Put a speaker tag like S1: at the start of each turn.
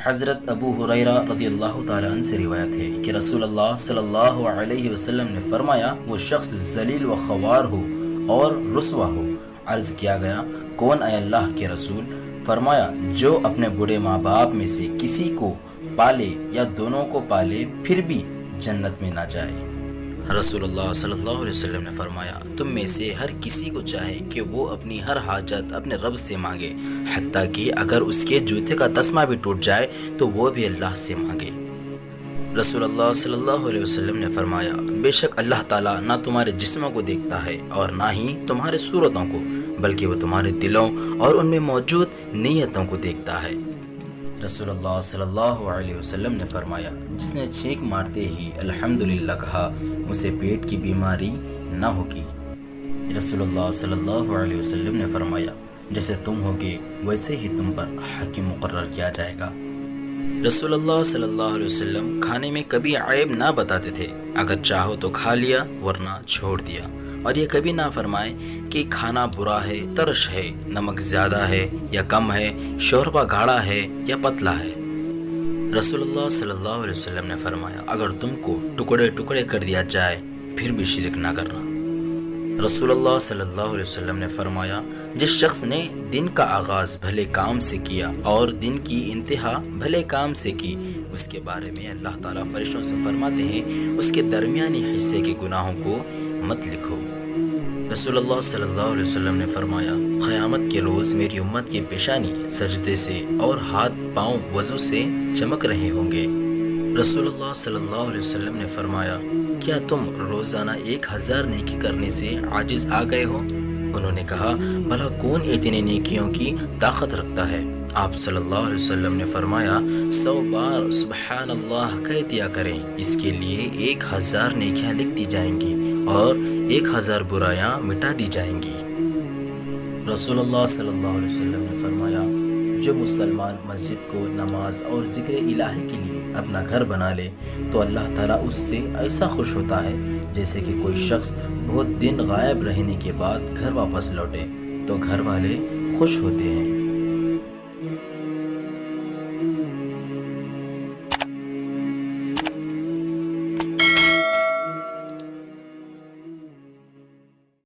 S1: حضرت ابو ہریرہ رضی اللہ تعالیٰ عنہ سے روایت ہے کہ رسول اللہ صلی اللہ علیہ وسلم نے فرمایا، وہ شخص ذلیل و خوار ہو اور رسوا ہو۔ عرض کیا گیا، کون اے اللہ کے رسول؟ فرمایا، جو اپنے بوڑھے ماں باپ میں سے کسی کو پالے یا دونوں کو پالے پھر بھی جنت میں نہ جائے۔ رسول اللہ صلی اللہ علیہ وسلم نے فرمایا، تم میں سے ہر کسی کو چاہے کہ وہ اپنی ہر حاجت اپنے رب سے مانگے، حتیٰ کہ اگر اس کے جوتے کا تسمہ بھی ٹوٹ جائے تو وہ بھی اللہ سے مانگے۔ رسول اللہ صلی اللہ علیہ وسلم نے فرمایا، بے شک اللہ تعالیٰ نہ تمہارے جسموں کو دیکھتا ہے اور نہ ہی تمہارے صورتوں کو، بلکہ وہ تمہارے دلوں اور ان میں موجود نیتوں کو دیکھتا ہے۔ رسول اللہ صلی اللہ علیہ وسلم نے فرمایا، جس نے چھینک مارتے ہی الحمدللہ کہا، اسے پیٹ کی بیماری نہ ہوگی۔ رسول اللہ صلی اللہ علیہ وسلم نے فرمایا، جیسے تم ہوگے ویسے ہی تم پر حاکم مقرر کیا جائے گا۔ رسول اللہ صلی اللہ علیہ وسلم کھانے میں کبھی عیب نہ بتاتے تھے، اگر چاہو تو کھا لیا ورنہ چھوڑ دیا، اور یہ کبھی نہ فرمائے کہ کھانا برا ہے، ترش ہے، نمک زیادہ ہے یا کم ہے، شوربہ گاڑھا ہے یا پتلا ہے۔ رسول اللہ صلی اللہ علیہ وسلم نے فرمایا، اگر تم کو ٹکڑے ٹکڑے کر دیا جائے پھر بھی شرک نہ کرنا۔ رسول اللہ صلی اللہ علیہ وسلم نے فرمایا، جس شخص نے دن کا آغاز بھلے کام سے کیا اور دن کی انتہا بھلے کام سے کی، اس کے بارے میں اللہ تعالیٰ فرشتوں سے فرماتے ہیں، اس کے درمیانی حصے کے گناہوں کو مت لکھو۔ رسول اللہ صلی اللہ علیہ وسلم نے فرمایا، قیامت کے روز میری امت کی پیشانی سجدے سے اور ہاتھ پاؤں وضو سے چمک رہے ہوں گے۔ رسول اللہ صلی اللہ علیہ وسلم نے فرمایا، کیا تم روزانہ 1000 نیکی کرنے سے عاجز آ گئے ہو؟ انہوں نے کہا، بھلا کون اتنی نیکیوں کی طاقت رکھتا ہے؟ آپ صلی اللہ علیہ وسلم نے فرمایا، 100 بار سبحان اللہ کہہ دیا کریں، اس کے لیے 1000 نیکیاں لکھ دی جائیں گی اور 1000 برائیاں مٹا دی جائیں گی۔ رسول اللہ صلی اللہ علیہ وسلم نے فرمایا، جو مسلمان مسجد کو نماز اور ذکر الہی کے لیے اپنا گھر بنا لے تو اللہ تعالیٰ اس سے ایسا خوش ہوتا ہے جیسے کہ کوئی شخص بہت دن غائب رہنے کے بعد گھر واپس لوٹے تو گھر والے خوش ہوتے ہیں۔